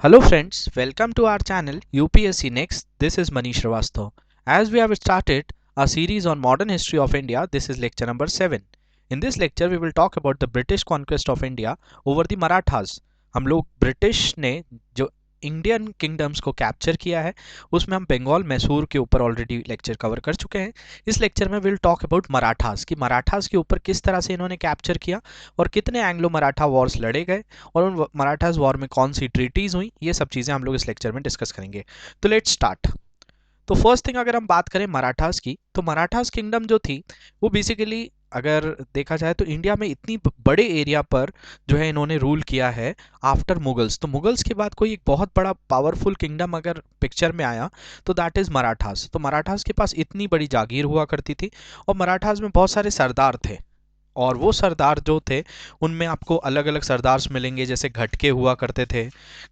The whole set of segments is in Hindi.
Hello friends, welcome to our channel UPSC Next. This is Manish Srivastava. As we have started a series on modern history of India, this is lecture number 7. In this lecture we will talk about the British conquest of India over the Marathas. हम लोग ब्रिटिश ने जो इंडियन किंगडम्स को कैप्चर किया है उसमें हम बंगाल मैसूर के ऊपर ऑलरेडी लेक्चर कवर कर चुके हैं। इस लेक्चर में विल टॉक अबाउट मराठास कि मराठास के ऊपर किस तरह से इन्होंने कैप्चर किया और कितने एंग्लो मराठा वॉर्स लड़े गए और उन मराठास वॉर में कौन सी ट्रीटीज हुई, ये सब चीज़ें हम लोग इस लेक्चर में डिस्कस करेंगे। तो लेट्स स्टार्ट। तो फर्स्ट थिंग अगर हम बात करें मराठास की, तो मराठास किंगडम जो थी वो बेसिकली अगर देखा जाए तो इंडिया में इतनी बड़े एरिया पर जो है इन्होंने रूल किया है आफ्टर मुगल्स। तो मुगल्स के बाद कोई एक बहुत बड़ा पावरफुल किंगडम अगर पिक्चर में आया तो दैट इज़ मराठास। तो मराठास के पास इतनी बड़ी जागीर हुआ करती थी और मराठास में बहुत सारे सरदार थे और वो सरदार जो थे उनमें आपको अलग अलग सरदार्स मिलेंगे, जैसे घटके हुआ करते थे।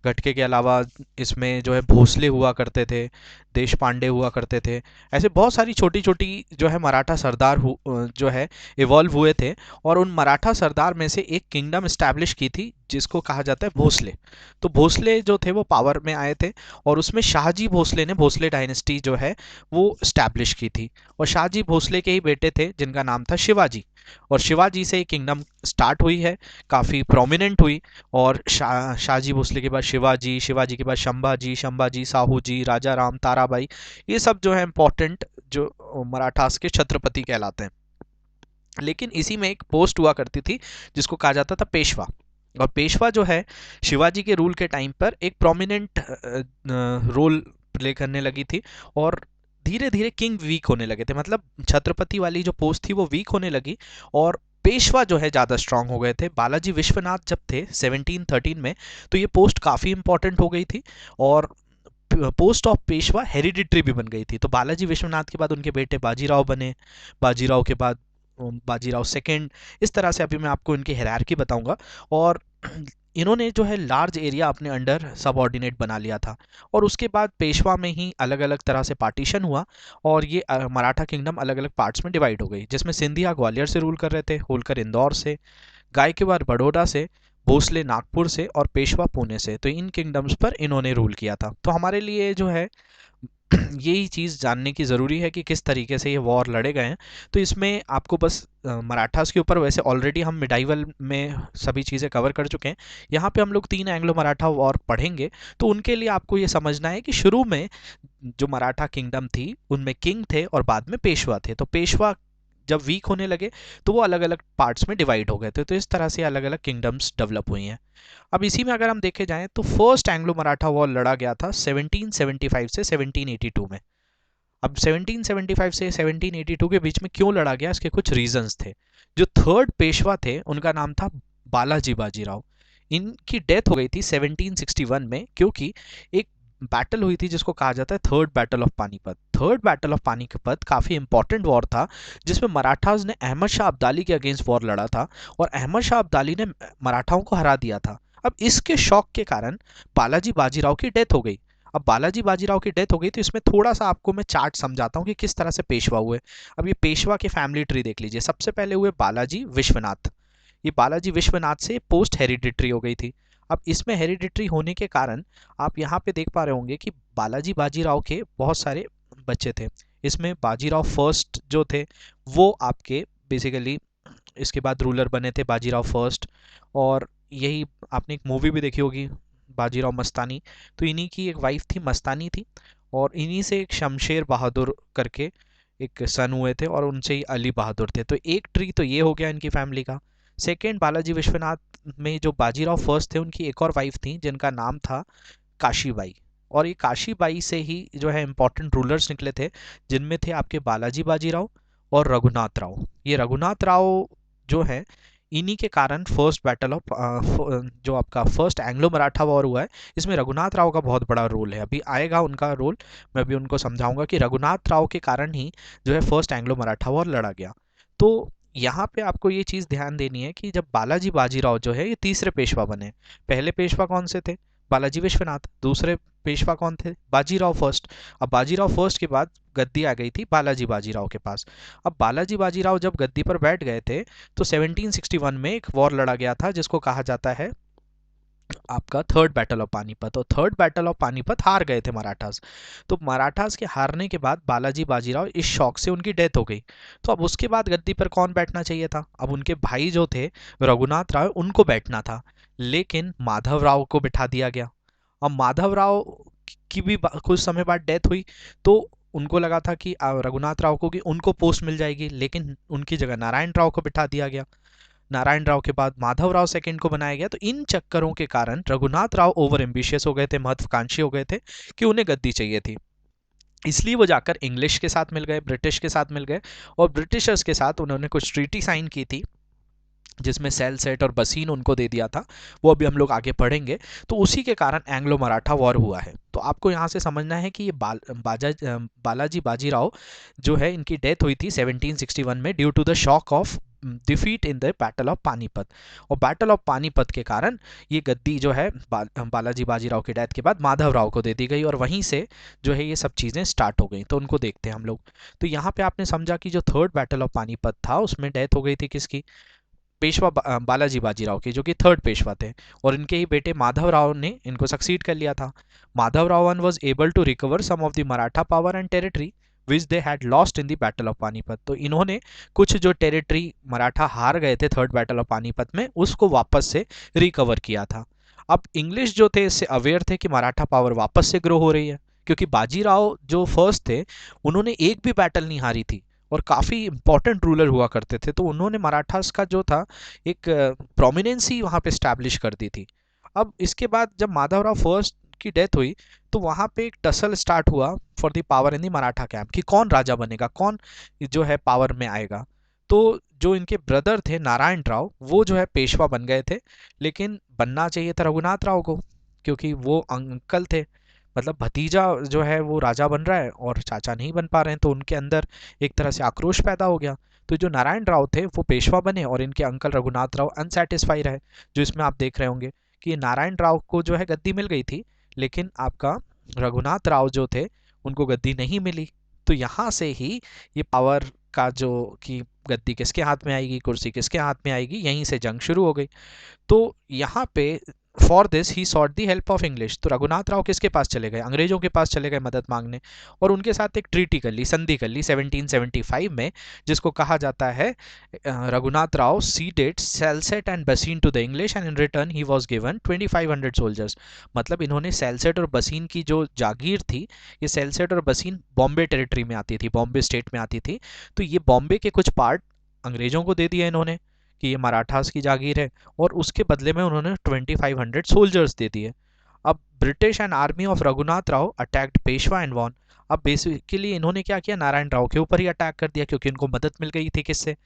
घटके के अलावा इसमें जो है भोसले हुआ करते थे, देश पांडे हुआ करते थे। ऐसे बहुत सारी छोटी छोटी जो है मराठा सरदार जो है इवॉल्व हुए थे और उन मराठा सरदार में से एक किंगडम इस्टेब्लिश की थी जिसको कहा जाता है भोसले। तो भोसले जो थे वो पावर में आए थे और उसमें शाहजी भोसले ने भोसले डायनेस्टी जो है वो इस्टेब्लिश की थी और शाहजी भोसले के ही बेटे थे जिनका नाम था शिवाजी। और शिवाजी से किंगडम स्टार्ट हुई है, काफ़ी प्रोमिनेंट हुई और शाहजी भोसले के बाद शिवाजी, शिवाजी के बाद शंभाजी, शंभाजी साहू जी, राजा राम, ताराबाई, ये सब जो है इम्पोर्टेंट जो मराठास के छत्रपति कहलाते हैं। लेकिन इसी में एक पोस्ट हुआ करती थी जिसको कहा जाता था पेशवा। और पेशवा जो है शिवाजी के रूल के टाइम पर एक प्रोमिनेंट रोल प्ले करने लगी थी और धीरे धीरे किंग वीक होने लगे थे, मतलब छत्रपति वाली जो पोस्ट थी वो वीक होने लगी और पेशवा जो है ज़्यादा स्ट्रांग हो गए थे। बालाजी विश्वनाथ जब थे 1713 में तो ये पोस्ट काफ़ी इंपॉर्टेंट हो गई थी और पोस्ट ऑफ पेशवा हेरिडिटरी भी बन गई थी। तो बालाजी विश्वनाथ के बाद उनके बेटे बाजीराव बने, बाजीराव के बाद बाजीराव सेकंड, इस तरह से अभी मैं आपको इनकी हायरार्की बताऊंगा। और इन्होंने जो है लार्ज एरिया अपने अंडर सबऑर्डिनेट बना लिया था और उसके बाद पेशवा में ही अलग अलग तरह से पार्टीशन हुआ और ये मराठा किंगडम अलग अलग पार्ट्स में डिवाइड हो गई, जिसमें सिंधिया ग्वालियर से रूल कर रहे थे, होलकर इंदौर से, गायकवाड़ बड़ौदा से, भोसले नागपुर से और पेशवा पुणे से। तो इन किंगडम्स पर इन्होंने रूल किया था। तो हमारे लिए जो है यही चीज़ जानने की ज़रूरी है कि किस तरीके से ये वॉर लड़े गए हैं। तो इसमें आपको बस मराठास के ऊपर वैसे ऑलरेडी हम मिडाइवल में सभी चीज़ें कवर कर चुके हैं। यहाँ पे हम लोग 3 एंग्लो मराठा वॉर पढ़ेंगे। तो उनके लिए आपको ये समझना है कि शुरू में जो मराठा किंगडम थी उनमें किंग थे और बाद में पेशवा थे। तो पेशवा जब वीक होने लगे तो वो अलग अलग पार्ट्स में डिवाइड हो गए थे। तो इस तरह से अलग अलग किंगडम्स डेवलप हुई हैं। अब इसी में अगर हम देखे जाएं तो फर्स्ट एंग्लो मराठा वॉर लड़ा गया था 1775 से 1782 में। अब 1775 से 1782 के बीच में क्यों लड़ा गया, इसके कुछ रीजंस थे। जो थर्ड पेशवा थे उनका नाम था बालाजी बाजीराव। इनकी डेथ हो गई थी 1761 में क्योंकि एक बैटल हुई थी जिसको कहा जाता है third battle of Panipat. Third battle of Panipat काफ़ी इंपॉर्टेंट वॉर था जिसमें मराठास ने अहमद शाह अब्दाली के अगेंस्ट वॉर लड़ा था और अहमद शाह अब्दाली ने मराठाओं को हरा दिया था। अब इसके शौक के कारण बालाजी बाजीराव की डेथ हो गई। अब बालाजी बाजीराव की डेथ हो गई तो इसमें थोड़ा सा आपको मैं चार्ट समझाता हूँ कि किस तरह से पेशवा हुए। अब ये पेशवा के फैमिली ट्री देख लीजिए। सबसे पहले हुए बालाजी विश्वनाथ। ये बालाजी विश्वनाथ से पोस्ट हेरिडिटरी हो गई थी। अब इसमें हेरिडिटरी होने के कारण आप यहाँ पे देख पा रहे होंगे कि बालाजी बाजीराव के बहुत सारे बच्चे थे। इसमें बाजीराव फर्स्ट जो थे वो आपके बेसिकली इसके बाद रूलर बने थे बाजीराव फर्स्ट। और यही आपने एक मूवी भी देखी होगी बाजीराव मस्तानी, तो इन्हीं की एक वाइफ थी मस्तानी थी और इन्हीं से एक शमशेर बहादुर करके एक सन हुए थे और उनसे ही अली बहादुर थे। तो एक ट्री तो ये हो गया इनकी फैमिली का। सेकेंड, बालाजी विश्वनाथ में जो बाजीराव फर्स्ट थे उनकी एक और वाइफ थी जिनका नाम था काशीबाई। और ये काशीबाई से ही जो है इंपॉर्टेंट रूलर्स निकले थे जिनमें थे आपके बालाजी बाजीराव और रघुनाथ राव। ये रघुनाथ राव जो है इन्हीं के कारण फर्स्ट बैटल ऑफ जो आपका फर्स्ट एंग्लो मराठा वॉर हुआ है इसमें रघुनाथ राव का बहुत बड़ा रोल है। अभी आएगा उनका रोल, मैं अभी उनको समझाऊंगा कि रघुनाथ राव के कारण ही जो है फर्स्ट एंग्लो मराठा वॉर लड़ा गया। तो यहाँ पे आपको ये चीज़ ध्यान देनी है कि जब बालाजी बाजीराव जो है ये तीसरे पेशवा बने। पहले पेशवा कौन से थे? बालाजी विश्वनाथ। दूसरे पेशवा कौन थे? बाजीराव फर्स्ट। अब बाजीराव फर्स्ट के बाद गद्दी आ गई थी बालाजी बाजीराव के पास। अब बालाजी बाजीराव जब गद्दी पर बैठ गए थे तो 1761 में एक वॉर लड़ा गया था जिसको कहा जाता है आपका थर्ड बैटल ऑफ पानीपत। और थर्ड बैटल ऑफ पानीपत हार गए थे मराठास। तो मराठास के हारने के बाद बालाजी बाजीराव इस शौक से उनकी डेथ हो गई। तो अब उसके बाद गद्दी पर कौन बैठना चाहिए था? अब उनके भाई जो थे रघुनाथ राव, उनको बैठना था, लेकिन माधव राव को बिठा दिया गया। अब माधव राव की भी कुछ समय बाद डेथ हुई, तो उनको लगा था कि रघुनाथ राव को कि उनको पोस्ट मिल जाएगी, लेकिन उनकी जगह नारायण राव को बिठा दिया गया। नारायण राव के बाद माधव राव सेकंड को बनाया गया। तो इन चक्करों के कारण रघुनाथ राव ओवर एम्बिशियस हो गए थे, महत्वाकांक्षी हो गए थे कि उन्हें गद्दी चाहिए थी। इसलिए वो जाकर इंग्लिश के साथ मिल गए, ब्रिटिश के साथ मिल गए, और ब्रिटिशर्स के साथ उन्होंने कुछ ट्रीटी साइन की थी, जिसमें सेलसेट और बसीन उनको दे दिया था। वो अभी हम लोग आगे पढ़ेंगे। तो उसी के कारण एंग्लो मराठा वॉर हुआ है। तो आपको यहाँ से समझना है कि ये बालाजी बाजीराव जो है, इनकी डेथ हुई थी 1761 में due to the shock of defeat in the battle of Panipat. और बैटल ऑफ पानीपत के कारण ये गद्दी जो है बालाजी बाजीराव की डेथ के बाद माधव राव को दे दी गई, और वहीं से जो है ये सब चीज़ें स्टार्ट हो गई। तो उनको देखते हैं हम लोग। तो यहाँ पे आपने समझा कि जो थर्ड बैटल ऑफ पानीपत था उसमें डेथ हो गई थी किसकी? पेशवा बालाजी बाजीराव के, जो कि थर्ड पेशवा थे। और इनके ही बेटे माधव राव ने इनको सक्सीड कर लिया था। Madhav Rao one was able to recover some of the Maratha power and territory which they had lost in the battle of Panipat. तो इन्होंने कुछ जो टेरिटरी मराठा हार गए थे थर्ड बैटल ऑफ पानीपत में, उसको वापस से रिकवर किया था। अब इंग्लिश जो थे इससे अवेयर थे कि मराठा पावर वापस से ग्रो हो रही है, क्योंकि बाजीराव जो फर्स्ट थे उन्होंने एक भी बैटल नहीं हारी थी और काफ़ी इंपॉर्टेंट रूलर हुआ करते थे। तो उन्होंने मराठास का जो था एक प्रोमिनेंसी वहाँ पे स्टैब्लिश कर दी थी। अब इसके बाद जब माधवराव फर्स्ट की डेथ हुई, तो वहाँ पे एक टसल स्टार्ट हुआ for the power in the Maratha camp, कि कौन राजा बनेगा, कौन जो है पावर में आएगा। तो जो इनके ब्रदर थे नारायण राव, वो जो है पेशवा बन गए थे, लेकिन बनना चाहिए था रघुनाथ राव को, क्योंकि वो अंकल थे। मतलब भतीजा जो है वो राजा बन रहा है और चाचा नहीं बन पा रहे हैं, तो उनके अंदर एक तरह से आक्रोश पैदा हो गया। तो जो नारायण राव थे वो पेशवा बने और इनके अंकल रघुनाथ राव अनसेटिस्फाई रहे। जो इसमें आप देख रहे होंगे कि नारायण राव को जो है गद्दी मिल गई थी, लेकिन आपका रघुनाथ राव जो थे उनको गद्दी नहीं मिली। तो यहाँ से ही ये पावर का जो कि गद्दी किसके हाथ में आएगी, कुर्सी किसके हाथ में आएगी, यहीं से जंग शुरू हो गई। तो यहाँ पे for this he sought the help of English. तो रघुनाथ राव किसके पास चले गए? अंग्रेजों के पास चले गए मदद मांगने, और उनके साथ एक ट्रीटी कर ली, संधि कर ली 1775 में, जिसको कहा जाता है Raghunath Rao ceded Salsette and Bassein to the English and in return he was given 2500 soldiers. मतलब इन्होंने सेलसेट और बसीन की जो जागीर थी, ये सेलसेट और बसीन बॉम्बे टेरिटरी में आती थी, बॉम्बे स्टेट में आती थी। तो ये बॉम्बे के कुछ पार्ट अंग्रेजों को दे दिए इन्होंने कि ये मराठास की जागीर है, और उसके बदले में उन्होंने 2500 सोल्जर्स दे दिए। अब British and army of Raghunath Rao attacked Peshwa and won. अब बेसिकली इन्होंने क्या किया, नारायण राव के ऊपर ही अटैक कर दिया, क्योंकि इनको मदद मिल गई थी किससे?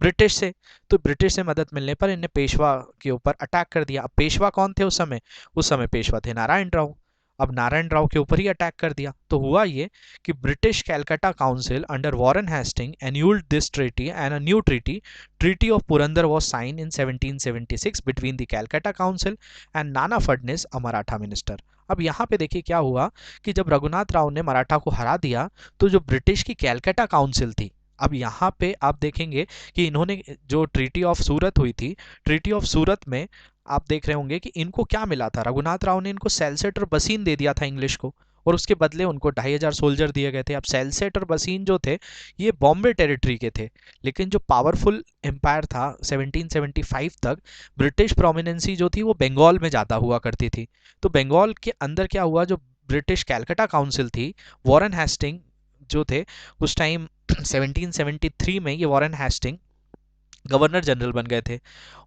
ब्रिटिश से। तो ब्रिटिश से मदद मिलने पर इन्हें पेशवा के ऊपर अटैक कर दिया। अब पेशवा कौन थे उस समय? उस समय पेशवा थे नारायण राव। अब नारायण राव के ऊपर ही अटैक कर दिया। तो हुआ ये कि British Calcutta council under Warren Hastings annulled this treaty and a new treaty, treaty of Purandar was signed in 1776 between the Calcutta council and Nana Phadnis a Maratha minister. अब यहाँ पे देखिए क्या हुआ कि जब रघुनाथ राव ने मराठा को हरा दिया, तो जो ब्रिटिश की कैलकाटा काउंसिल थी, अब यहाँ पे आप देखेंगे कि इन्होंने जो ट्रीटी ऑफ सूरत हुई थी, ट्रीटी ऑफ सूरत में आप देख रहे होंगे कि इनको क्या मिला था, रघुनाथ राव ने इनको सेलसेट और बसीन दे दिया था इंग्लिश को, और उसके बदले उनको 2500 सोल्जर दिए गए थे। अब सेलसेट और बसीन जो थे ये बॉम्बे टेरिटरी के थे, लेकिन जो पावरफुल एम्पायर था 1775 तक, ब्रिटिश प्रोमिनेंसी जो थी वो बंगाल में ज़्यादा हुआ करती थी। तो बंगाल के अंदर क्या हुआ, जो ब्रिटिश कैलकाटा काउंसिल थी, वॉरेन हेस्टिंग जो थे उस टाइम 1773 में, ये वॉरेन हेस्टिंग गवर्नर जनरल बन गए थे।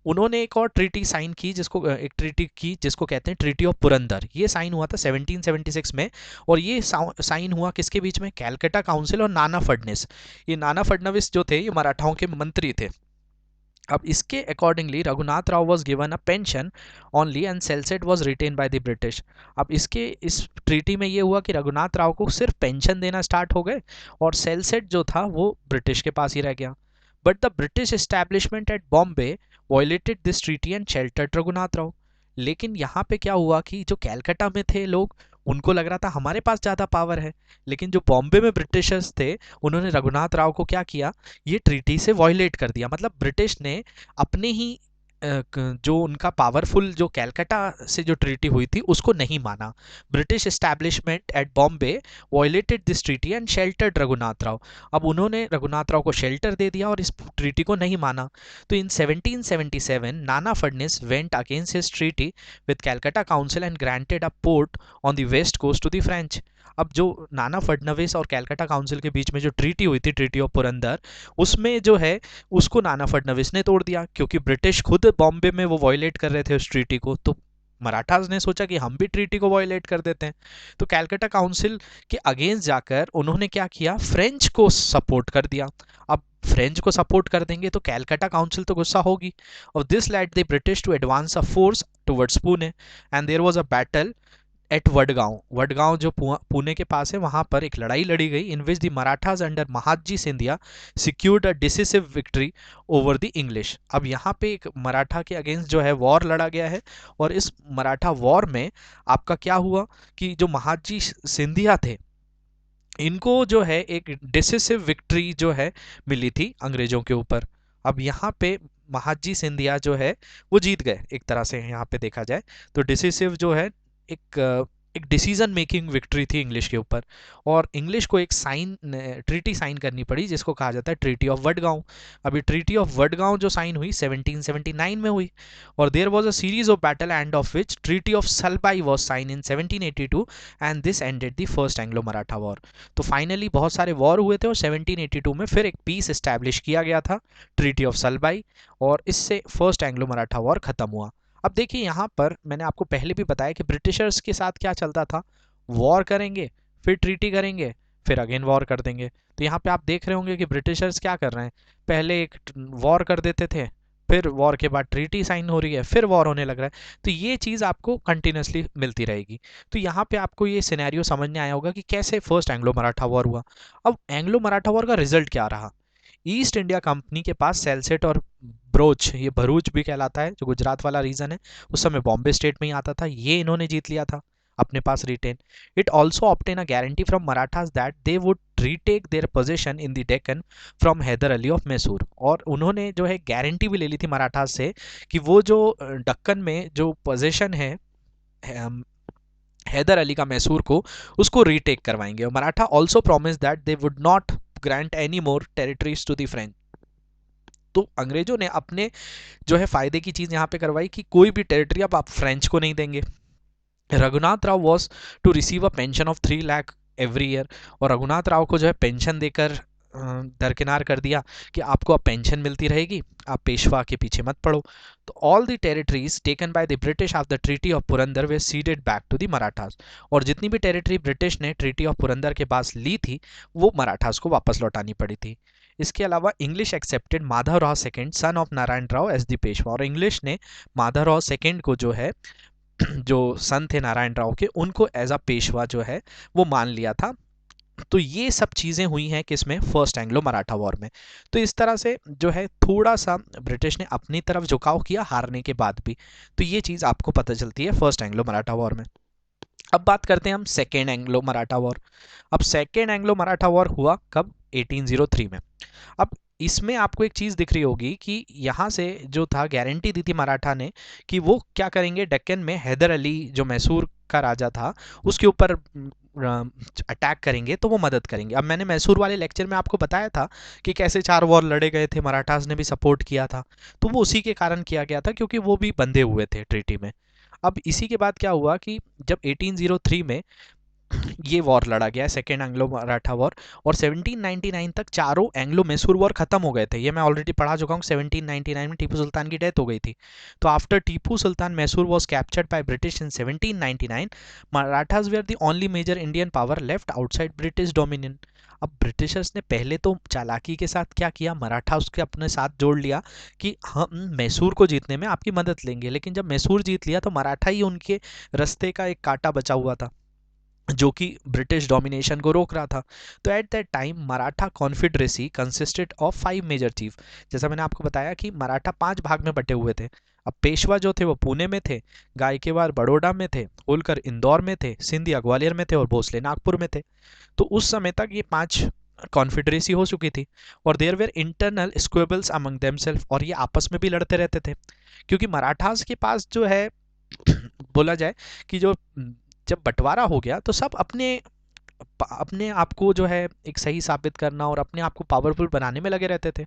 उन्होंने एक और ट्रीटी साइन की, जिसको एक ट्रीटी की जिसको कहते हैं ट्रीटी ऑफ पुरंदर। ये साइन हुआ था 1776 में, और ये साइन हुआ किसके बीच में? कैलकाटा काउंसिल और नाना फडनिस। ये नाना फडनविस जो थे ये मराठाओं के मंत्री थे। अब इसके accordingly Raghunath Rao was given a pension only and Salsette was retained by the British. अब इसके इस ट्रीटी में ये हुआ कि रघुनाथ राव को सिर्फ पेंशन देना स्टार्ट हो गए, और सेलसेट जो था वो ब्रिटिश के पास ही रह गया। But the British establishment at Bombay violated this treaty and sheltered Raghunath Rao. लेकिन यहाँ पे क्या हुआ कि जो कैलकाटा में थे लोग, उनको लग रहा था हमारे पास ज़्यादा पावर है, लेकिन जो बॉम्बे में ब्रिटिशर्स थे उन्होंने रघुनाथ राव को क्या किया, ये ट्रीटी से वायलेट कर दिया। मतलब ब्रिटिश ने अपने ही जो उनका पावरफुल जो कैलकाटा से जो ट्रीटी हुई थी उसको नहीं माना। British establishment at Bombay violated this treaty and sheltered Raghunath Rao. अब उन्होंने रघुनाथ राव को शेल्टर दे दिया और इस ट्रीटी को नहीं माना। तो in 1777 Nana Phadnis went against his treaty with Calcutta council and granted a port on the west coast to the French. अब जो नाना फडनवीस और कैलकाटा काउंसिल के बीच में जो ट्रीटी हुई थी, ट्रीटी ऑफ पुरंदर, उसमें जो है उसको नाना फडणवीस ने तोड़ दिया, क्योंकि ब्रिटिश खुद बॉम्बे में वो वायलेट कर रहे थे उस ट्रीटी को। तो मराठास ने सोचा कि हम भी ट्रीटी को वायलेट कर देते हैं। तो कैलकाटा काउंसिल के अगेंस्ट जाकर उन्होंने क्या किया, फ्रेंच को सपोर्ट कर दिया। अब फ्रेंच को सपोर्ट कर देंगे तो कैलकाटा काउंसिल तो गुस्सा होगी। और this led the British to advance a force towards Pune and there was a battle at Vadgaon. Vadgaon जो पुणे के पास है, वहां पर एक लड़ाई लड़ी गई in which the Marathas under Mahadji Scindia secured a decisive victory over the English. अब यहाँ पे एक मराठा के अगेंस्ट जो है वॉर लड़ा गया है, और इस मराठा वॉर में आपका क्या हुआ कि जो महादजी सिंधिया थे, इनको जो है एक डिसिसिव विक्ट्री जो है मिली थी अंग्रेजों के ऊपर। अब यहाँ पे महादजी सिंधिया जो है वो जीत गए एक तरह से, यहाँ पे देखा जाए तो डिसिसिव जो है एक डिसीजन मेकिंग विक्ट्री थी इंग्लिश के ऊपर। और इंग्लिश को एक ट्रीटी साइन करनी पड़ी जिसको कहा जाता है ट्रीटी ऑफ वडगांव। अभी ट्रीटी ऑफ वडगांव जो साइन हुई 1779 में हुई, और there was a series of battle and of which treaty of Salbai was signed in 1782 and this ended the first Anglo Maratha war. तो फाइनली बहुत सारे वॉर हुए थे और 1782 में फिर एक पीस एस्टैब्लिश किया गया था, ट्रीटी ऑफ सलबाई, और इससे फर्स्ट एंग्लो मराठा वॉर खत्म हुआ। अब देखिए यहाँ पर मैंने आपको पहले भी बताया कि ब्रिटिशर्स के साथ क्या चलता था, वॉर करेंगे, फिर ट्रीटी करेंगे, फिर अगेन वॉर कर देंगे। तो यहाँ पे आप देख रहे होंगे कि ब्रिटिशर्स क्या कर रहे हैं, पहले एक वॉर कर देते थे, फिर वॉर के बाद ट्रीटी साइन हो रही है, फिर वॉर होने लग रहा है। तो ये चीज़ आपको कंटिन्यूसली मिलती रहेगी। तो यहाँ पे आपको ये सिनेरियो समझ में आया होगा कि कैसे फर्स्ट एंग्लो मराठा वॉर हुआ। अब एंग्लो मराठा वॉर का रिजल्ट क्या रहा। ईस्ट इंडिया कंपनी के पास सेलसेट और ब्रोच, ये भरूच भी कहलाता है जो गुजरात वाला रीजन है, उस समय बॉम्बे स्टेट में ही आता था, ये इन्होंने जीत लिया था अपने पास retain. It also obtain a guarantee from Marathas that they would retake their position in the Deccan from Hyder Ali of Mysore. और उन्होंने जो है गारंटी भी ले ली थी मराठास से कि वो जो दक्कन में जो पोजीशन है हैदर अली का मैसूर को, उसको रीटेक करवाएंगे। और Maratha also promise that they would not grant any more territories to the French. तो अंग्रेजों ने अपने जो है फायदे की चीज यहाँ पे करवाई कि कोई भी टेरिटरी अब आप फ्रेंच को नहीं देंगे। Raghunath Rao was to receive a pension of 3 lakh every year. और रघुनाथ राव को जो है पेंशन देकर दरकिनार कर दिया कि आपको अब पेंशन मिलती रहेगी, आप पेशवा के पीछे मत पड़ो। तो all the territories taken by the British of the treaty of Purandar we ceded back to the Marathas. और जितनी भी टेरिटरी ब्रिटिश ने ट्रीटी ऑफ पुरंदर के पास ली थी वो मराठास को वापस लौटानी पड़ी थी। इसके अलावा English accepted Madhav Rao second son of Narayan Rao as the Peshwa. और इंग्लिश ने माधव राव सेकंड को जो है जो सन थे नारायण राव के, उनको एज अ पेशवा जो है वो मान लिया था। तो ये सब चीज़ें हुई हैं किसमें, फर्स्ट एंग्लो मराठा वॉर में। तो इस तरह से जो है थोड़ा सा ब्रिटिश ने अपनी तरफ झुकाव किया हारने के बाद भी। तो ये चीज़ आपको पता चलती है फर्स्ट एंग्लो मराठा वॉर में। अब बात करते हैं हम सेकेंड एंग्लो मराठा वॉर। अब सेकेंड एंग्लो मराठा वॉर हुआ कब, 1803 में। अब इसमें आपको एक चीज़ दिख रही होगी कि यहाँ से जो था गारंटी दी थी मराठा ने कि वो क्या करेंगे, डेक्कन में हैदर अली जो मैसूर का राजा था उसके ऊपर अटैक करेंगे तो वो मदद करेंगे। अब मैंने मैसूर वाले लेक्चर में आपको बताया था कि कैसे 4 वॉर लड़े गए थे, मराठास ने भी सपोर्ट किया था। तो वो उसी के कारण किया गया था क्योंकि वो भी बंधे हुए थे ट्रीटी में। अब इसी के बाद क्या हुआ कि जब 1803 में ये वॉर लड़ा गया, सेकेंड एंग्लो मराठा वॉर, और 1799 तक चारों एंग्लो मैसूर वॉर खत्म हो गए थे। ये मैं ऑलरेडी पढ़ा चुका हूँ, 1799 में टीपू सुल्तान की डेथ हो गई थी। तो after Tipu Sultan Mysore was captured by British in 1799, Marathas were the only major Indian power left outside British dominion. अब ब्रिटिशर्स ने पहले तो चालाकी के साथ क्या किया, मराठा उसके अपने साथ जोड़ लिया कि हम मैसूर को जीतने में आपकी मदद लेंगे। लेकिन जब मैसूर जीत लिया तो मराठा ही उनके रास्ते का एक कांटा बचा हुआ था जो कि ब्रिटिश डोमिनेशन को रोक रहा था। तो at that time Maratha confederacy consisted of 5 major chief. जैसा मैंने आपको बताया कि मराठा 5 भाग में बटे हुए थे। अब पेशवा जो थे वो पुणे में थे, गायकेवाड़ बड़ौदा में थे, होलकर इंदौर में थे, सिंधिया ग्वालियर में थे और भोसले नागपुर में थे। तो उस समय तक ये 5 कॉन्फेडरेसी हो चुकी थी और there were internal squabbles among themselves, और ये आपस में भी लड़ते रहते थे क्योंकि मराठास के पास जो है बोला जाए कि जो जब बंटवारा हो गया तो सब अपने अपने आप को जो है एक सही साबित करना और अपने आप को पावरफुल बनाने में लगे रहते थे।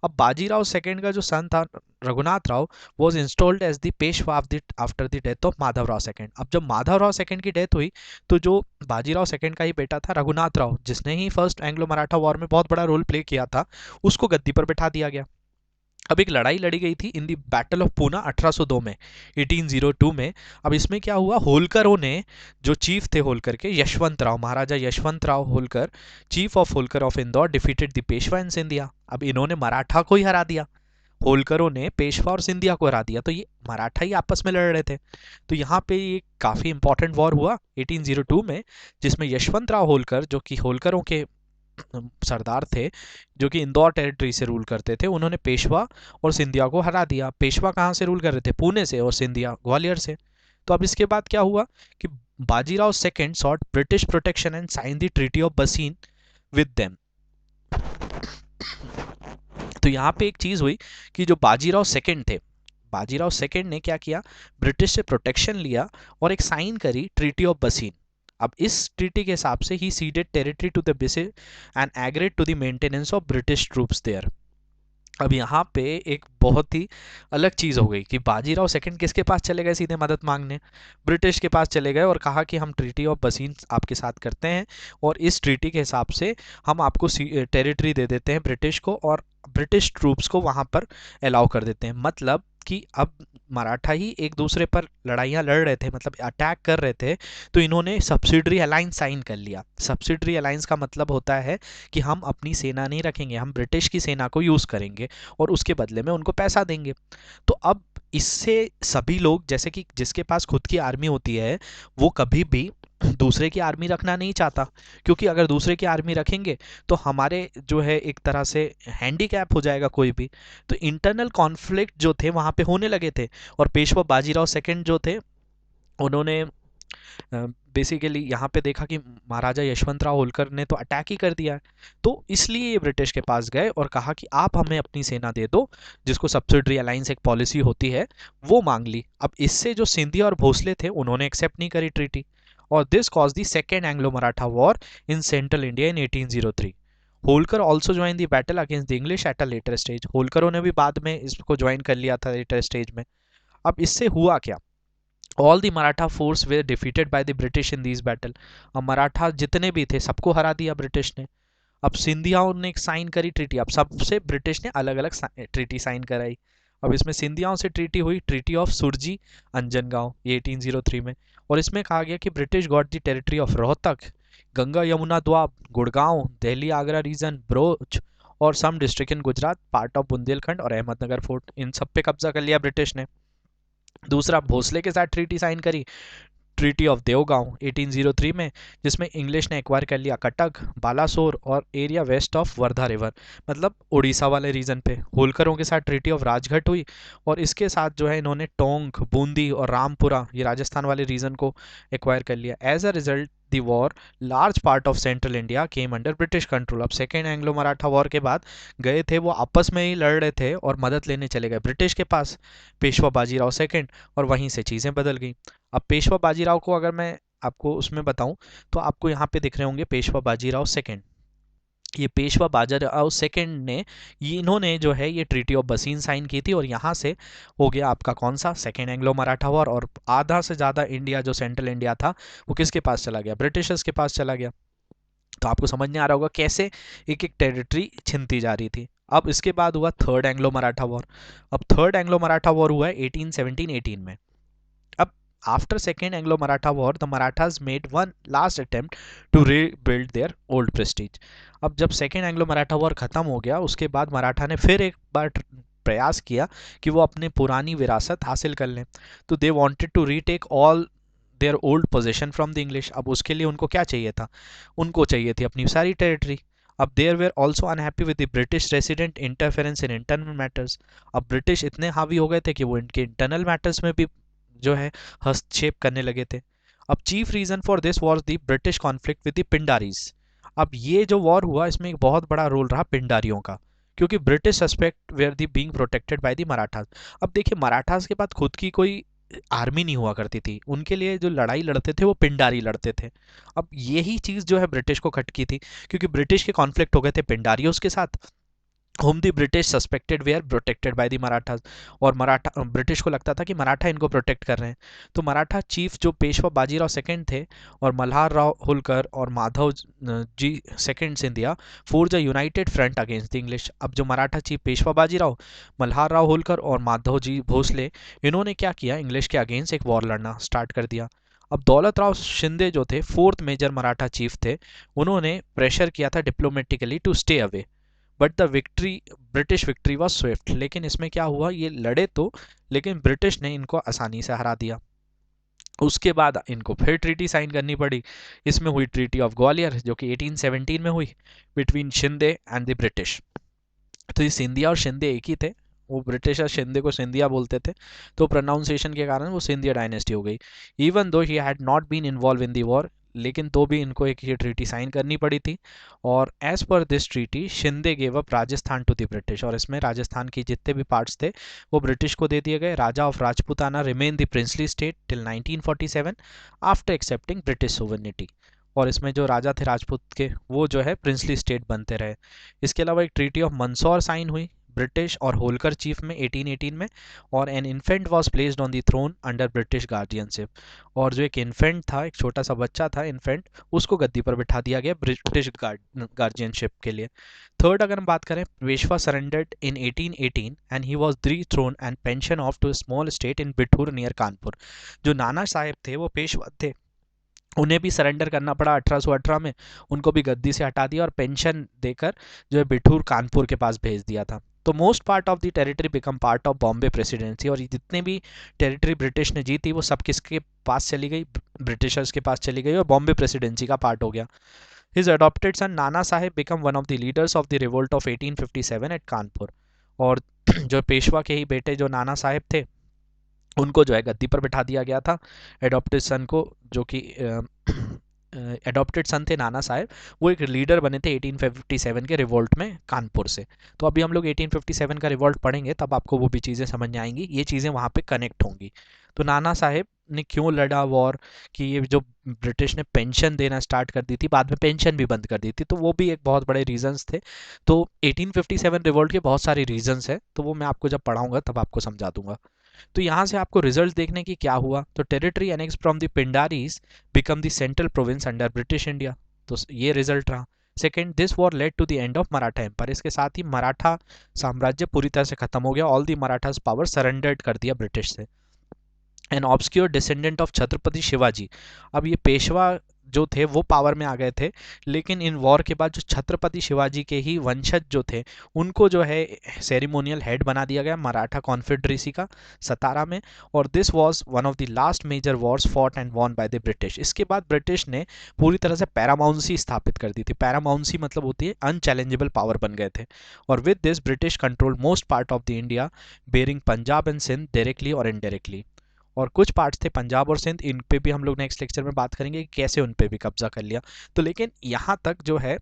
अब बाजीराव सेकंड का जो सन था Raghunath Rao was installed as the Peshwa of the after the death of Madhavrao second. अब जब माधवराव सेकंड की डेथ हुई तो जो बाजीराव सेकंड का ही बेटा था रघुनाथ राव, जिसने ही फर्स्ट एंग्लो मराठा वॉर में बहुत बड़ा रोल प्ले किया था, उसको गद्दी पर बैठा दिया गया। अब एक लड़ाई लड़ी गई थी इन दी बैटल ऑफ पूना 1802 में, 1802 में। अब इसमें क्या हुआ, होलकरों ने, जो चीफ थे होलकर के, Yashwant Rao, Maharaja Yashwant Rao Holkar, chief of Holkar of Indore, defeated the Peshwa and Scindia. अब इन्होंने मराठा को ही हरा दिया, होलकरों ने पेशवा और सिंधिया को हरा दिया, तो ये मराठा ही आपस में लड़ रहे थे। तो यहाँ पे ये काफ़ी इंपॉर्टेंट वॉर हुआ 1802 में, जिसमें यशवंत राव होलकर, जो कि होलकरों के सरदार थे, जो कि इंदौर टेरिटरी से रूल करते थे, उन्होंने पेशवा और सिंधिया को हरा दिया। पेशवा कहाँ से रूल कर रहे थे, पुणे से, और सिंधिया ग्वालियर से। तो अब इसके बाद क्या हुआ कि Bajirao second sought British protection and sign the treaty of Bassein with them. तो यहाँ पे एक चीज हुई कि जो बाजीराव सेकंड थे, बाजीराव सेकंड ने क्या किया, ब्रिटिश से प्रोटेक्शन लिया और एक साइन करी ट्रीटी ऑफ बसीन। अब इस ट्रीटी के हिसाब से ही ceded territory to the basis and agreed to the maintenance of British troops there. अब यहाँ पे एक बहुत ही अलग चीज़ हो गई कि बाजीराव सेकंड किसके पास चले गए, सीधे मदद मांगने ब्रिटिश के पास चले गए और कहा कि हम ट्रीटी ऑफ बसीन आपके साथ करते हैं और इस ट्रीटी के हिसाब से हम आपको टेरिटरी दे देते हैं ब्रिटिश को, और ब्रिटिश ट्रूप्स को वहाँ पर अलाउ कर देते हैं। मतलब कि अब मराठा ही एक दूसरे पर लड़ाइयाँ लड़ रहे थे, मतलब अटैक कर रहे थे, तो इन्होंने सब्सिडरी अलायंस साइन कर लिया। सब्सिडरी अलायंस का मतलब होता है कि हम अपनी सेना नहीं रखेंगे, हम ब्रिटिश की सेना को यूज़ करेंगे और उसके बदले में उनको पैसा देंगे। तो अब इससे सभी लोग, जैसे कि जिसके पास खुद की आर्मी होती है, वो कभी भी दूसरे की आर्मी रखना नहीं चाहता, क्योंकि अगर दूसरे की आर्मी रखेंगे तो हमारे जो है एक तरह से हैंडीकैप हो जाएगा कोई भी। तो इंटरनल कॉन्फ्लिक्ट जो थे वहाँ पे होने लगे थे, और पेशवा बाजीराव सेकंड जो थे उन्होंने बेसिकली यहाँ पे देखा कि महाराजा यशवंत राव होलकर ने तो अटैक ही कर दिया है, तो इसलिए ये ब्रिटिश के पास गए और कहा कि आप हमें अपनी सेना दे दो, जिसको सब्सिडरी अलायंस एक पॉलिसी होती है, वो मांग ली। अब इससे जो सिंधिया और भोसले थे उन्होंने एक्सेप्ट नहीं करी ट्रीटी, और this cause the second Anglo Maratha war in central India in 1803। Holkar also join the battle against the English at a later stage. होलकरों ने भी बाद में इसको ज्वाइन कर लिया था लेटर स्टेज में। अब इससे हुआ क्या, all the Maratha force way defeated by the British in this battle. अब मराठा जितने भी थे सबको हरा दिया ब्रिटिश ने। अब सिंधियाओं ने एक साइन करी ट्रीटी, अब सबसे ब्रिटिश ने अलग अलग ट्रीटी साइन कराई। अब इसमें सिंधियाओं से ट्रीटी हुई, ट्रीटी ऑफ सुरजी अंजनगांव, ये 1803 में, और इसमें कहा गया कि British got the territory of Rohtak, Ganga Yamuna Doab, Gurgaon, Delhi Agra region, Broach और some district in Gujarat, part of Bundelkhand और अहमदनगर फोर्ट, इन सब पे कब्जा कर लिया ब्रिटिश ने। दूसरा, भोसले के साथ ट्रीटी साइन करी, ट्रीटी ऑफ देवगांव 1803 में, जिसमें इंग्लिश ने एक्वायर कर लिया कटक, बालासोर और area west of Wardha river, मतलब उड़ीसा वाले रीजन पे। होलकरों के साथ ट्रीटी ऑफ राजघाट हुई, और इसके साथ जो है इन्होंने टोंक, बूंदी और रामपुरा, ये राजस्थान वाले रीजन को एक्वायर कर लिया। As a result the war large part of central India came under British control. अब सेकेंड एंग्लो मराठा वॉर के बाद गए थे वो आपस में ही लड़ रहे थे और मदद लेने चले गए ब्रिटिश के पास, पेशवा बाजीराव सेकंड, और वहीं से चीज़ें बदल गई। अब पेशवा बाजीराव को अगर मैं आपको उसमें बताऊं तो आपको यहाँ पे दिख रहे होंगे पेशवा बाजीराव सेकंड। ये पेशवा बाजीराव सेकंड ने, ये इन्होंने जो है ये ट्रीटी ऑफ बसीन साइन की थी, और यहाँ से हो गया आपका कौन सा, सेकेंड एंग्लो मराठा वॉर, और आधा से ज़्यादा इंडिया जो सेंट्रल इंडिया था वो किसके पास चला गया, ब्रिटिशर्स के पास चला गया। तो आपको समझ में आ रहा होगा कैसे एक एक टेरिटरी छिनती जा रही थी। अब इसके बाद हुआ थर्ड एंग्लो मराठा वॉर। अब थर्ड एंग्लो मराठा वॉर हुआ है 1817-18 में। अब after second Anglo Maratha war the Marathas made one last attempt to rebuild their old prestige. अब जब सेकेंड एंग्लो मराठा वॉर खत्म हो गया उसके बाद मराठा ने फिर एक बार प्रयास किया कि वो अपनी पुरानी विरासत हासिल कर लें। तो they wanted to retake all their old position from the English. अब उसके लिए उनको क्या चाहिए था, उनको चाहिए थी अपनी सारी टेरिटरी। अब there were also unhappy with the British resident interference in internal matters. अब ब्रिटिश इतने हावी हो गए थे कि वो इनके इंटरनल मैटर्स में भी जो है हस्तक्षेप करने लगे थे। अब chief reason for this was the British conflict with the Pindaris. अब ये जो वॉर हुआ इसमें एक बहुत बड़ा रोल रहा पिंडारियों का, क्योंकि British suspect were they being protected by the Marathas. अब देखिए मराठास के पास खुद की कोई आर्मी नहीं हुआ करती थी, उनके लिए जो लड़ाई लड़ते थे वो पिंडारी लड़ते थे। अब यही चीज़ जो है ब्रिटिश को खटकी थी, क्योंकि ब्रिटिश के कॉन्फ्लिक्ट हो गए थे पिंडारियों के साथ, whom the British suspected were protected by the Marathas। और मराठा ब्रिटिश को लगता था कि मराठा इनको प्रोटेक्ट कर रहे हैं। तो मराठा चीफ जो पेशवा बाजीराव सेकंड थे और मल्हार राव होलकर और Madhav ji second Scindia forge a united front against the English. अब जो मराठा चीफ पेशवा बाजीराव, मल्हार राव होलकर और माधव जी भोसले, इन्होंने क्या किया, इंग्लिश के अगेंस्ट एक वॉर लड़ना स्टार्ट कर दिया। अब दौलत राव शिंदे जो थे फोर्थ मेजर मराठा चीफ थे, उन्होंने प्रेशर किया था diplomatically to stay away, but the victory British victory was swift. लेकिन इसमें क्या हुआ, ये लड़े तो, लेकिन ब्रिटिश ने इनको आसानी से हरा दिया। उसके बाद इनको फिर ट्रीटी साइन करनी पड़ी। इसमें हुई ट्रीटी ऑफ ग्वालियर जो कि 1817 में हुई between Shinde and the British. तो ये सिंधिया और शिंदे एक ही थे, वो ब्रिटिशर शिंदे को सिंधिया बोलते थे, तो प्रोनाउंसिएशन के कारण वो सिंधिया डायनेस्टी हो गई। Even though he had not been involved in the war, लेकिन तो भी इनको एक ये ट्रीटी साइन करनी पड़ी थी। और as per this treaty Shinde gave up Rajasthan to the British, और इसमें राजस्थान के जितने भी पार्ट्स थे वो ब्रिटिश को दे दिए गए। Raja of Rajputana remain the princely state till 1947 after accepting British sovereignty. और इसमें जो राजा थे राजपूत के वो जो है प्रिंसली स्टेट बनते रहे। इसके अलावा एक ट्रीटी ऑफ मंदसौर साइन हुई ब्रिटिश और होलकर चीफ में 1818 में, और an infant was placed on the throne under British guardianship. और जो एक इन्फेंट था, एक छोटा सा बच्चा था इन्फेंट, उसको गद्दी पर बिठा दिया गया ब्रिटिश गार्जियनशिप के लिए। थर्ड अगर हम बात करें, Peshwa surrendered in 1818 and he was the throne and pension off to small state in Bithoor near Kanpur. जो नाना साहेब थे वो पेशवा थे, उन्हें भी सरेंडर करना पड़ा 1818 में, उनको भी गद्दी से हटा दिया और पेंशन देकर जो है बिठूर कानपुर के पास भेज दिया था। तो most part of the territory become part of Bombay presidency, और जितने भी टेरिटरी ब्रिटिश ने जीती वो सब किसके पास चली गई, ब्रिटिशर्स के पास चली गई और बॉम्बे प्रेसिडेंसी का पार्ट हो गया। His adopted son Nana Sahib become one of the leaders of the revolt of 1857 at Kanpur. और जो पेशवा के ही बेटे जो नाना साहेब थे उनको जो है गद्दी पर बिठा दिया गया था। एडॉप्टेड सन को, जो कि एडॉप्टेड सन थे नाना साहेब, वो एक लीडर बने थे 1857 के रिवोल्ट में कानपुर से। तो अभी हम लोग 1857 का रिवोल्ट पढ़ेंगे तब आपको वो भी चीज़ें समझ में आएंगी, ये चीज़ें वहाँ पे कनेक्ट होंगी। तो नाना साहेब ने क्यों लड़ा वॉर, कि ये जो ब्रिटिश ने पेंशन देना स्टार्ट कर दी थी, बाद में पेंशन भी बंद कर दी थी, तो वो भी एक बहुत बड़े रीजंस थे। तो 1857 रिवोल्ट के बहुत सारे रीजंस हैं, तो वो मैं आपको जब पढ़ाऊंगा तब आपको समझा दूंगा। तो यहाँ से आपको रिजल्ट देखने की क्या हुआ, तो territory annex from the Pindaris become the central province under British India, तो ये रिजल्ट रहा। Second, this war led to the end of Maratha empire, इसके साथ ही मराठा साम्राज्य पूरी तरह से खत्म हो गया, all the Marathas power surrendered कर दिया ब्रिटिश से। An obscure descendant of Chhatrapati Shivaji, अब ये पेशवा जो थे वो पावर में आ गए थे, लेकिन इन वॉर के बाद जो छत्रपति शिवाजी के ही वंशज जो थे उनको जो है सेरेमोनियल हेड बना दिया गया मराठा कॉन्फेडरेसी का सतारा में। और this was one of the last major wars fought and won by the British. इसके बाद ब्रिटिश ने पूरी तरह से पैरामाउंसी स्थापित कर दी थी। पैरामाउंसी मतलब होती है अनचैलेंजेबल पावर बन गए थे। और with this British control most part of the India barring Punjab and Sindh directly और इनडायरेक्टली। और कुछ पार्ट्स थे पंजाब और सिंध, इन पे भी हम लोग नेक्स्ट लेक्चर में बात करेंगे कि कैसे उन पे भी कब्जा कर लिया। तो लेकिन यहाँ तक जो है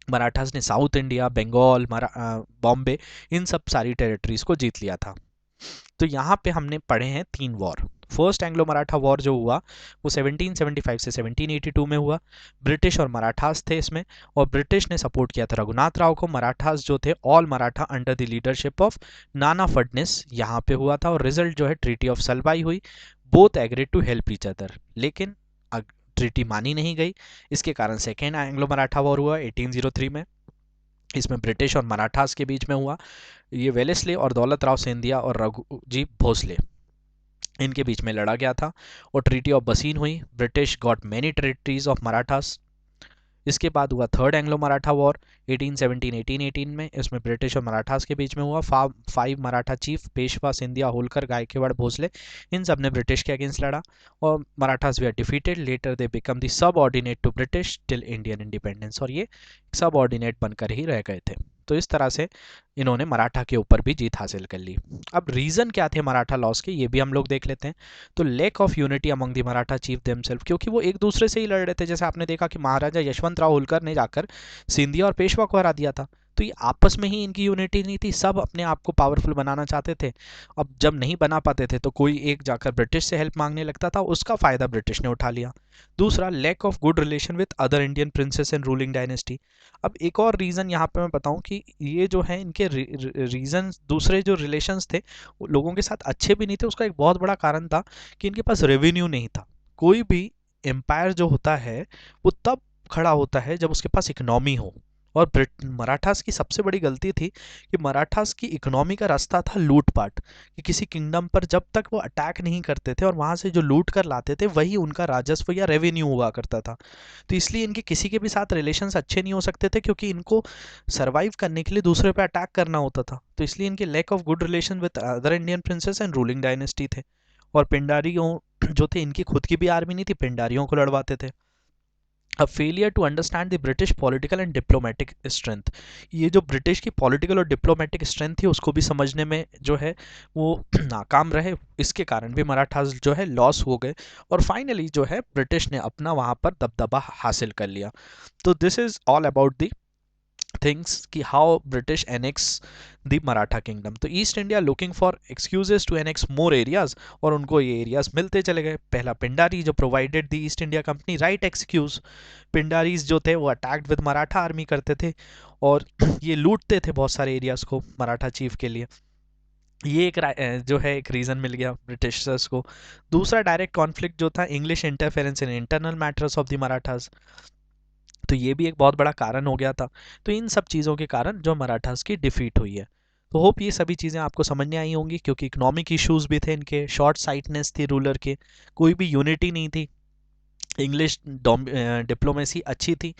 मराठास ने साउथ इंडिया, बंगाल, बॉम्बे, इन सब सारी टेरिटरीज को जीत लिया था। तो यहाँ पे हमने पढ़े हैं 3 war. First Anglo Maratha war जो हुआ वो 1775 से 1782 में हुआ। ब्रिटिश और मराठास थे इसमें, और ब्रिटिश ने सपोर्ट किया था रघुनाथ राव को। मराठास जो थे all Maratha under the leadership of नाना फडनिस यहाँ पे हुआ था, और रिजल्ट जो है ट्रीटी ऑफ सलबाई हुई। Both agreed to help each other, लेकिन ट्रीटी मानी नहीं गई। इसके कारण सेकेंड एंग्लो मराठा वॉर हुआ 1803 में। इसमें ब्रिटिश और मराठास के बीच में हुआ। ये वेलेस्ले और दौलत राव सिंधिया और रघुजी भोसले, इनके बीच में लड़ा गया था। और ट्रीटी ऑफ बसीन हुई। British got many territories of Marathas. इसके बाद हुआ थर्ड एंग्लो मराठा वॉर 1817-1818 में। इसमें ब्रिटिश और मराठास के बीच में हुआ। 5 मराठा चीफ पेशवा, सिंधिया, होलकर, गायकवाड़, भोसले, इन सब ने ब्रिटिश के अगेंस्ट लड़ा, और Marathas were defeated. Later they become the subordinate to British till Indian independence, और ये सब ऑर्डिनेट बनकर ही रह गए थे। तो इस तरह से इन्होंने मराठा के ऊपर भी जीत हासिल कर ली। अब रीज़न क्या थे मराठा लॉस के, ये भी हम लोग देख लेते हैं। तो lack of unity among the Maratha chief themselves, क्योंकि वो एक दूसरे से ही लड़ रहे थे। जैसे आपने देखा कि महाराजा यशवंत राव होलकर ने जाकर सिंधिया और पेशवा को हरा दिया था, तो ये आपस में ही इनकी यूनिटी नहीं थी, सब अपने आप को पावरफुल बनाना चाहते थे। अब जब नहीं बना पाते थे तो कोई एक जाकर ब्रिटिश से हेल्प मांगने लगता था, उसका फ़ायदा ब्रिटिश ने उठा लिया। दूसरा, lack of good relation with other Indian princes and ruling dynasty. अब एक और रीज़न यहाँ पे मैं बताऊँ कि ये जो है इनके रीज़न, दूसरे जो रिलेशंस थे लोगों के साथ अच्छे भी नहीं थे। उसका एक बहुत बड़ा कारण था कि इनके पास रेवेन्यू नहीं था। कोई भी एम्पायर जो होता है वो तब खड़ा होता है जब उसके पास इकोनॉमी हो, और मराठास की सबसे बड़ी गलती थी कि मराठास की इकोनॉमी का रास्ता था लूटपाट, कि किसी किंगडम पर जब तक वो अटैक नहीं करते थे और वहाँ से जो लूट कर लाते थे वही उनका राजस्व या रेवेन्यू हुआ करता था। तो इसलिए इनके किसी के भी साथ रिलेशंस अच्छे नहीं हो सकते थे, क्योंकि इनको सर्वाइव करने के लिए दूसरे पे अटैक करना होता था। तो इसलिए इनके lack of good relation with other Indian princes and ruling dynasty थे। और पिंडारियों जो थे, इनकी खुद की भी आर्मी नहीं थी, पिंडारियों को लड़वाते थे। अब failure to understand the British political and diplomatic strength, ये जो ब्रिटिश की पॉलिटिकल और डिप्लोमेटिक स्ट्रेंथ थी उसको भी समझने में जो है वो नाकाम रहे, इसके कारण भी मराठास जो है लॉस हो गए। और फाइनली जो है ब्रिटिश ने अपना वहाँ पर दबदबा हासिल कर लिया। तो this is all about the things कि how British annex the Maratha kingdom. तो East India looking for excuses to annex more areas, और उनको ये एरियाज मिलते चले गए। पहला पिंडारी जो provided the East India company right excuse, Pindaris जो थे वो अटैक्ड विद मराठा आर्मी करते थे और ये लूटते थे बहुत सारे एरियाज को मराठा चीफ के लिए। ये एक जो है एक रीज़न मिल गया ब्रिटिशर्स को। दूसरा, डायरेक्ट कॉन्फ्लिक्ट जो था, English interference in internal matters of the Marathas, तो ये भी एक बहुत बड़ा कारण हो गया था। तो इन सब चीज़ों के कारण जो मराठास की डिफीट हुई है। तो होप ये सभी चीज़ें आपको समझ में आई होंगी, क्योंकि इकोनॉमिक इश्यूज भी थे इनके, शॉर्ट साइटनेस थी रूलर के, कोई भी यूनिटी नहीं थी, इंग्लिश डिप्लोमेसी अच्छी थी,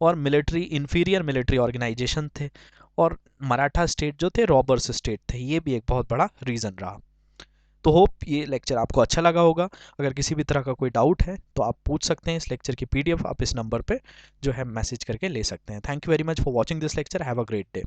और मिलिट्री इंफीरियर मिलिट्री ऑर्गेनाइजेशन थे, और मराठा स्टेट जो थे रॉबर्स स्टेट थे। ये भी एक बहुत बड़ा रीज़न रहा। तो होप ये लेक्चर आपको अच्छा लगा होगा। अगर किसी भी तरह का कोई डाउट है तो आप पूछ सकते हैं। इस लेक्चर की पीडीएफ आप इस नंबर पे जो है मैसेज करके ले सकते हैं। Thank you very much for watching this lecture. Have a great day.